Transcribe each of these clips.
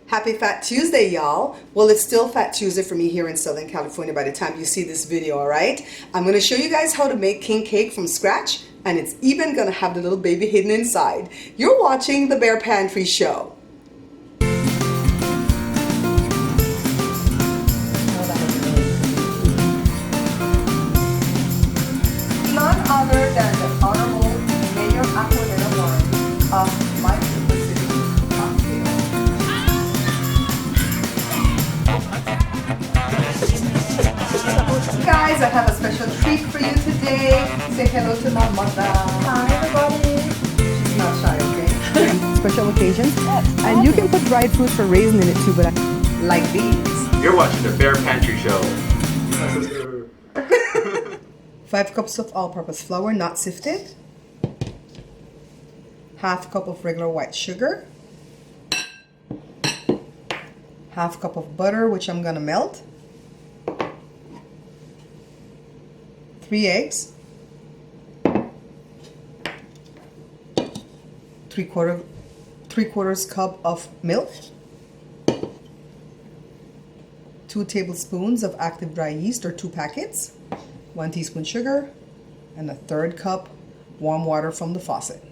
Happy Fat Tuesday, y'all. Well, it's still Fat Tuesday for me here in Southern California by the time you see this video, all right? I'm going to show you guys how to make king cake from scratch, and it's even going to have the little baby hidden inside. You're watching the Bear Pantry Show. None other than the Honorable Mayor Aquilina of my guys, I have a special treat for you today. Say hello to my mother. Hi everybody. She's not shy, okay? Special occasions. And you can put dried fruits for raisin in it too, but I like these. You're watching the Bear Pantry Show. 5 cups of all-purpose flour, not sifted. Half cup of regular white sugar. Half cup of butter, which I'm gonna melt. 3 eggs, 3/4 cup of milk, 2 tablespoons of active dry yeast or 2 packets, 1 teaspoon sugar, and 1/3 cup warm water from the faucet.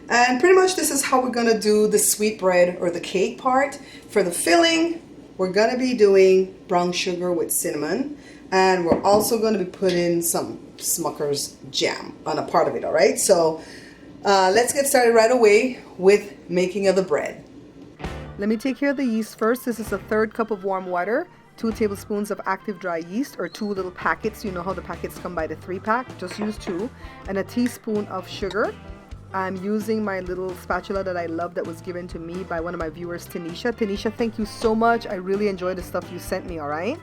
And pretty much this is how we're gonna do the sweet bread or the cake part. For the filling, we're gonna be doing brown sugar with cinnamon. And we're also going to be putting some Smucker's jam on a part of it, all right? So let's get started right away with making of the bread. Let me take care of the yeast first. This is 1/3 cup of warm water, 2 tablespoons of active dry yeast or 2 little packets. You know how the packets come by the 3-pack, just use 2. And a teaspoon of sugar. I'm using my little spatula that I love that was given to me by one of my viewers, Tanisha. Tanisha, thank you so much. I really enjoy the stuff you sent me, all right?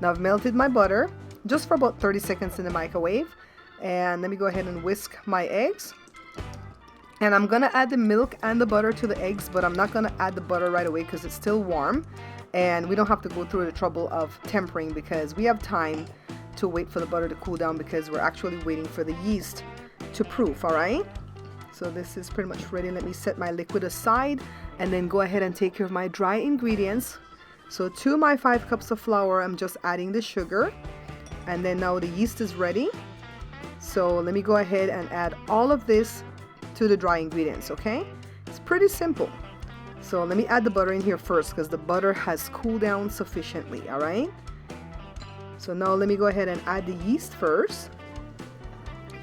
Now I've melted my butter just for about 30 seconds in the microwave. And let me go ahead and whisk my eggs. And I'm gonna add the milk and the butter to the eggs, but I'm not gonna add the butter right away because it's still warm. And we don't have to go through the trouble of tempering because we have time to wait for the butter to cool down because we're actually waiting for the yeast to proof, all right? So this is pretty much ready. Let me set my liquid aside and then go ahead and take care of my dry ingredients. So to my 5 cups of flour, I'm just adding the sugar. And then now the yeast is ready. So let me go ahead and add all of this to the dry ingredients, okay? It's pretty simple. So let me add the butter in here first because the butter has cooled down sufficiently, all right? So now let me go ahead and add the yeast first.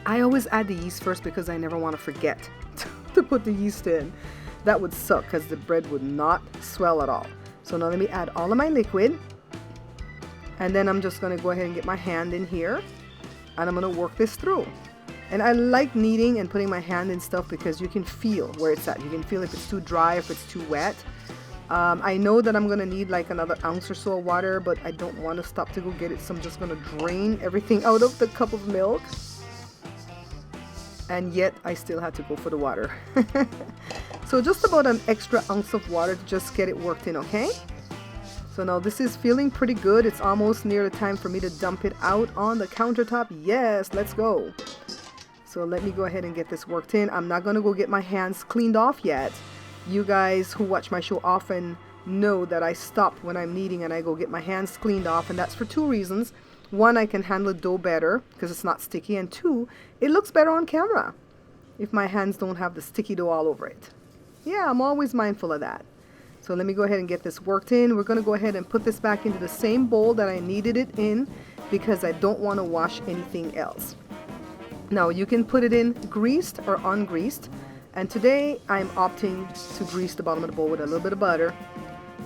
I always add the yeast first because I never want to forget to put the yeast in. That would suck because the bread would not swell at all. So now let me add all of my liquid. And then I'm just going to go ahead and get my hand in here. And I'm going to work this through. And I like kneading and putting my hand in stuff because you can feel where it's at. You can feel if it's too dry, if it's too wet. I know that I'm going to need like another ounce or so of water, but I don't want to stop to go get it. So I'm just going to drain everything out of the cup of milk. And yet I still had to go for the water. So just about an extra ounce of water to just get it worked in, okay? So now this is feeling pretty good. It's almost near the time for me to dump it out on the countertop. Yes, let's go. So let me go ahead and get this worked in. I'm not gonna go get my hands cleaned off yet. You guys who watch my show often know that I stop when I'm kneading and I go get my hands cleaned off, and that's for 2 reasons. 1, I can handle dough better because it's not sticky, and 2, it looks better on camera if my hands don't have the sticky dough all over it. Yeah, I'm always mindful of that. So let me go ahead and get this worked in. We're going to go ahead and put this back into the same bowl that I kneaded it in because I don't want to wash anything else. Now you can put it in greased or ungreased, and today I'm opting to grease the bottom of the bowl with a little bit of butter.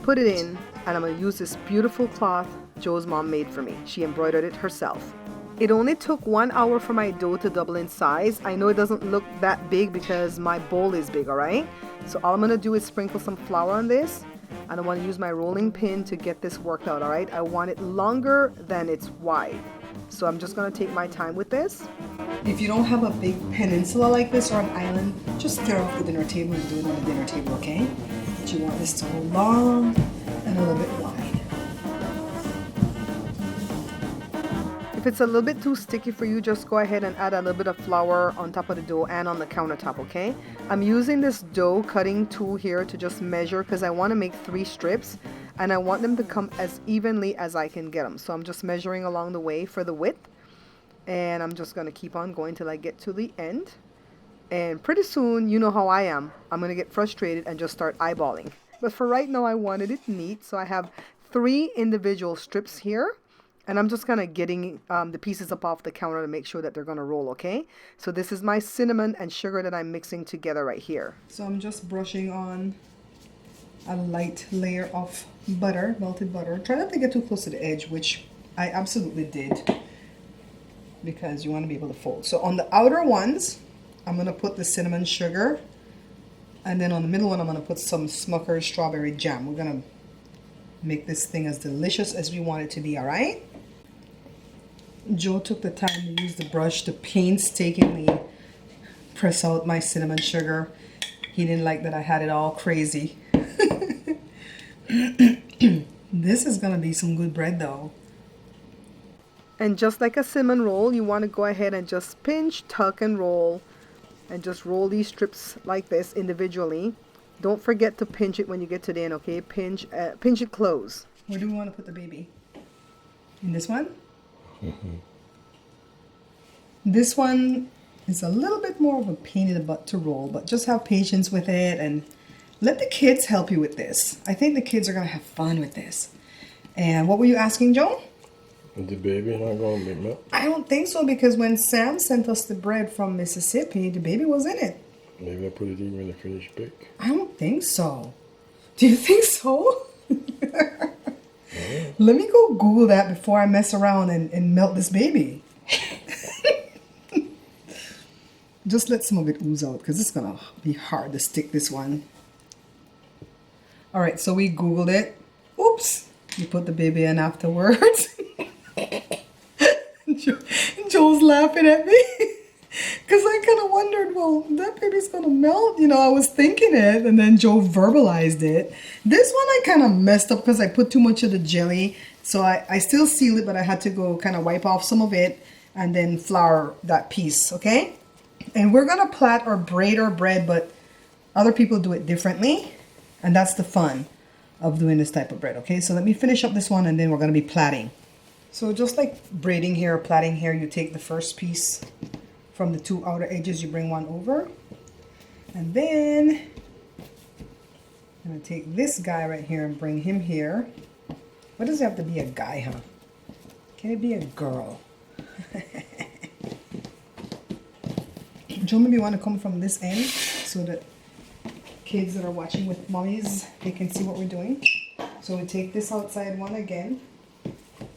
Put it in, and I'm going to use this beautiful cloth Joe's mom made for me. She embroidered it herself. It only took 1 hour for my dough to double in size. I know it doesn't look that big because my bowl is big, all right? So all I'm going to do is sprinkle some flour on this, and I want to use my rolling pin to get this worked out, all right? I want it longer than it's wide. So I'm just going to take my time with this. If you don't have a big peninsula like this or an island, just clear off the dinner table and do it on the dinner table, okay? But you want this to go long and a little bit wide. If it's a little bit too sticky for you, just go ahead and add a little bit of flour on top of the dough and on the countertop, okay? I'm using this dough cutting tool here to just measure because I want to make 3 strips and I want them to come as evenly as I can get them. So I'm just measuring along the way for the width, and I'm just going to keep on going till I get to the end. And pretty soon, you know how I am, I'm going to get frustrated and just start eyeballing. But for right now, I wanted it neat, so I have 3 individual strips here. And I'm just kind of getting the pieces up off the counter to make sure that they're going to roll, okay? So this is my cinnamon and sugar that I'm mixing together right here. So I'm just brushing on a light layer of butter, melted butter. Try not to get too close to the edge, which I absolutely did, because you want to be able to fold. So on the outer ones, I'm going to put the cinnamon sugar. And then on the middle one, I'm going to put some Smucker's strawberry jam. We're going to make this thing as delicious as we want it to be, all right? Joe took the time to use the brush to painstakingly press out my cinnamon sugar. He didn't like that I had it all crazy. This is gonna be some good bread though. And just like a cinnamon roll, you want to go ahead and just pinch, tuck, and roll. And just roll these strips like this individually. Don't forget to pinch it when you get to the end, okay? Pinch it close. Where do we want to put the baby? In this one? Mm-hmm. This one is a little bit more of a pain in the butt to roll, but just have patience with it and let the kids help you with this. I think the kids are going to have fun with this. And what were you asking, Joe? Is the baby not going to be milk? I don't think so, because when Sam sent us the bread from Mississippi, the baby was in it. Maybe I put it even in the finished bake. I don't think so. Do you think so? Let me go Google that before I mess around and melt this baby. Just let some of it ooze out, because it's going to be hard to stick this one. All right, so we Googled it. Oops. You put the baby in afterwards. Joel's laughing at me. Because I kind of wondered, well, that baby's going to melt. You know, I was thinking it, and then Joe verbalized it. This one I kind of messed up because I put too much of the jelly. So I still seal it, but I had to go kind of wipe off some of it and then flour that piece, okay? And we're going to plait or braid our bread, but other people do it differently. And that's the fun of doing this type of bread, okay? So let me finish up this one, and then we're going to be plaiting. So just like braiding here or plaiting here, you take the first piece from the 2 outer edges, you bring one over. And then I'm going to take this guy right here and bring him here. Why does it have to be a guy, huh? Can it be a girl? Joe, maybe you want to come from this end so that kids that are watching with mommies, they can see what we're doing. So we take this outside one again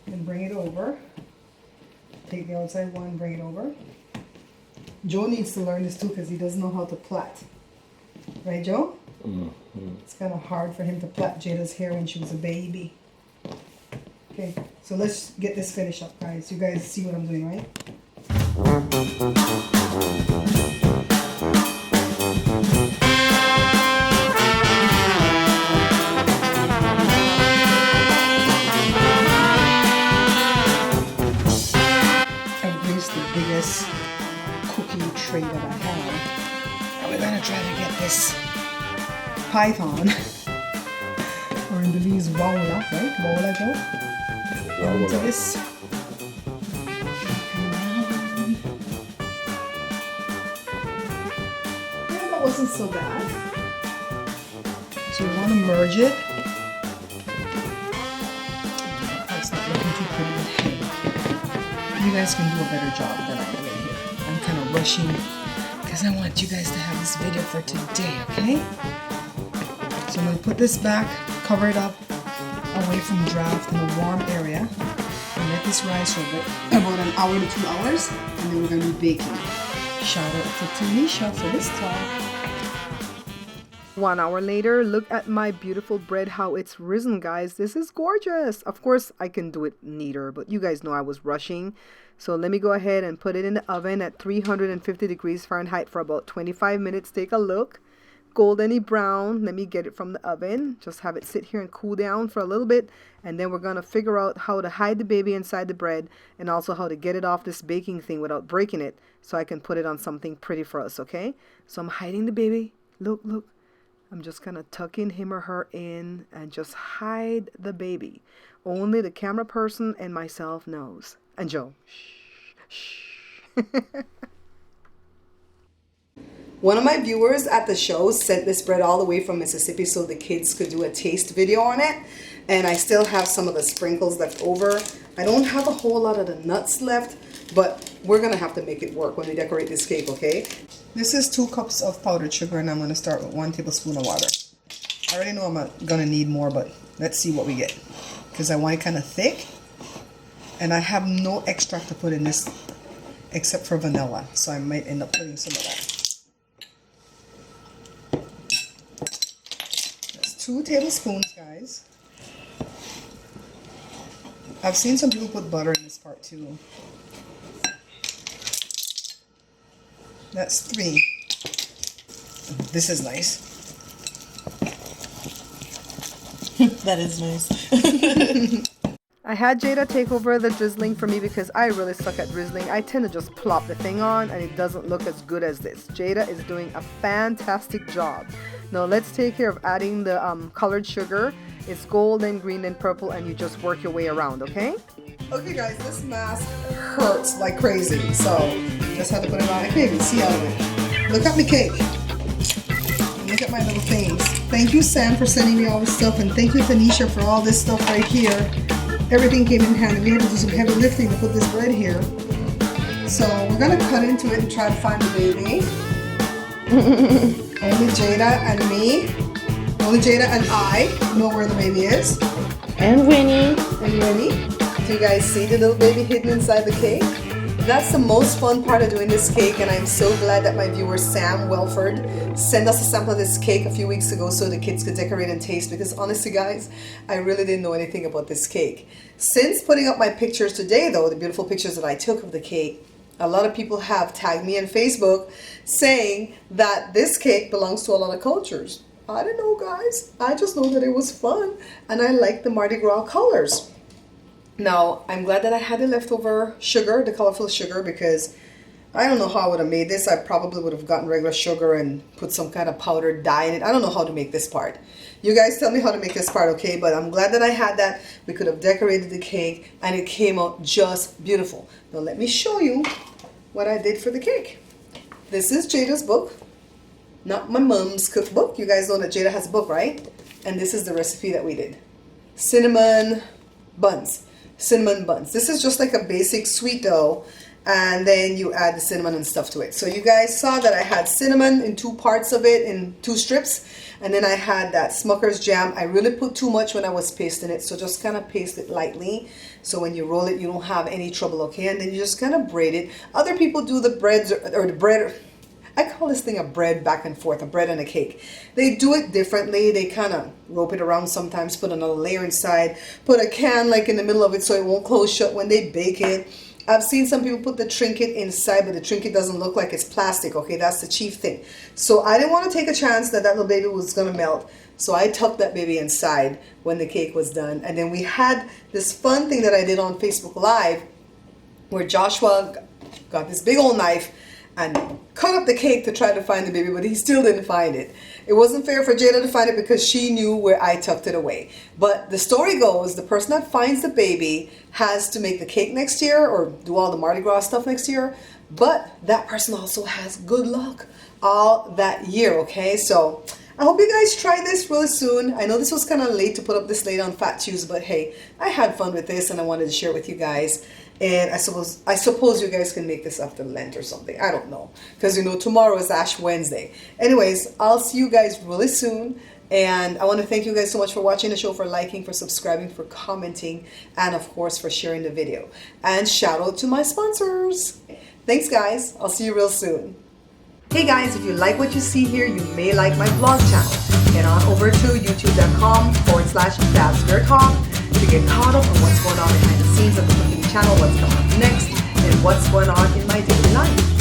and bring it over. Take the outside one, bring it over. Joe needs to learn this too, because he doesn't know how to plait. Right, Joe? Mm-hmm. It's kind of hard for him to plait Jada's hair when she was a baby. Okay, so let's get this finished up, guys. You guys see what I'm doing, right? I've greased the biggest cookie tray that I have. And we're gonna try to get this python, or in Belize, waula, right? Waula, Joe? Into this. Yeah, that wasn't so bad. So we want to merge it. That's not looking too pretty. You guys can do a better job than I do here. I'm kind of rushing because I want you guys to have this video for today, okay? So I'm going to put this back, cover it up, away from draft in a warm area, and let this rise for about an hour to 2 hours, and then we're going to be baking. Shout out to Tanisha for this time. 1 hour later, look at my beautiful bread, how it's risen, guys. This is gorgeous. Of course, I can do it neater, but you guys know I was rushing. So let me go ahead and put it in the oven at 350 degrees Fahrenheit for about 25 minutes. Take a look. goldeny brown. Let me get it from the oven. Just have it sit here and cool down for a little bit. And then we're going to figure out how to hide the baby inside the bread and also how to get it off this baking thing without breaking it so I can put it on something pretty for us, okay? So I'm hiding the baby. Look, look. I'm just going to tuck in him or her in and just hide the baby. Only the camera person and myself knows. And Joe. Shh, shh. One of my viewers at the show sent this bread all the way from Mississippi so the kids could do a taste video on it. And I still have some of the sprinkles left over. I don't have a whole lot of the nuts left, but we're going to have to make it work when we decorate this cake, okay? This is 2 cups of powdered sugar, and I'm going to start with 1 tablespoon of water. I already know I'm going to need more, but let's see what we get. Because I want it kind of thick. And I have no extract to put in this except for vanilla. So I might end up putting some of that. That's 2 tablespoons, guys. I've seen some people put butter in this part too. That's 3. This is nice. That is nice. I had Jada take over the drizzling for me because I really suck at drizzling. I tend to just plop the thing on and it doesn't look as good as this. Jada is doing a fantastic job. Now let's take care of adding the colored sugar. It's gold and green and purple and you just work your way around, okay? Okay guys, this mask hurts like crazy. So just had to put it on a cake and see out of it. Look at my cake. Look at my little things. Thank you Sam for sending me all this stuff and thank you Tanisha for all this stuff right here. Everything came in handy. We had to do some heavy lifting to put this bread here. So we're gonna cut into it and try to find the baby. Only Jada and me. Only Jada and I know where the baby is. And Winnie. And Winnie. Do you guys see the little baby hidden inside the cake? That's the most fun part of doing this cake, and I'm so glad that my viewer Sam Welford sent us a sample of this cake a few weeks ago so the kids could decorate and taste, because honestly guys, I really didn't know anything about this cake. Since putting up my pictures today though, the beautiful pictures that I took of the cake, a lot of people have tagged me on Facebook saying that this cake belongs to a lot of cultures. I don't know guys, I just know that it was fun and I like the Mardi Gras colors. Now, I'm glad that I had the leftover sugar, the colorful sugar, because I don't know how I would have made this. I probably would have gotten regular sugar and put some kind of powdered dye in it. I don't know how to make this part. You guys tell me how to make this part, okay? But I'm glad that I had that. We could have decorated the cake and it came out just beautiful. Now let me show you what I did for the cake. This is Jada's book, not my mom's cookbook. You guys know that Jada has a book, right? And this is the recipe that we did. Cinnamon buns. Cinnamon buns. This is just like a basic sweet dough, and then you add the cinnamon and stuff to it. So you guys saw that I had cinnamon in 2 parts of it, in 2 strips, and then I had that Smucker's jam. I really put too much when I was pasting it, so just kind of paste it lightly so when you roll it you don't have any trouble, okay? And then you just kind of braid it. Other people do the breads or the bread. I call this thing a bread back and forth, a bread and a cake. They do it differently. They kind of rope it around sometimes, put another layer inside, put a can like in the middle of it so it won't close shut when they bake it. I've seen some people put the trinket inside, but the trinket doesn't look like it's plastic, okay? That's the chief thing. So I didn't want to take a chance that that little baby was going to melt. So I tucked that baby inside when the cake was done. And then we had this fun thing that I did on Facebook Live where Joshua got this big old knife and cut up the cake to try to find the baby, but he still didn't find it. It wasn't fair for Jada to find it because she knew where I tucked it away. But the story goes, the person that finds the baby has to make the cake next year or do all the Mardi Gras stuff next year. But that person also has good luck all that year, okay? So I hope you guys try this really soon. I know this was kind of late to put up this late on Fat Tuesday, but hey, I had fun with this and I wanted to share it with you guys. And I suppose you guys can make this after Lent or something. I don't know. Because, you know, tomorrow is Ash Wednesday. Anyways, I'll see you guys really soon. And I want to thank you guys so much for watching the show, for liking, for subscribing, for commenting, and of course for sharing the video. And shout out to my sponsors. Thanks, guys. I'll see you real soon. Hey guys, if you like what you see here, you may like my vlog channel. Head on over to youtube.com/BabsBearTalk to get caught up on what's going on behind the scenes of the cooking channel, what's coming up next, and what's going on in my daily life.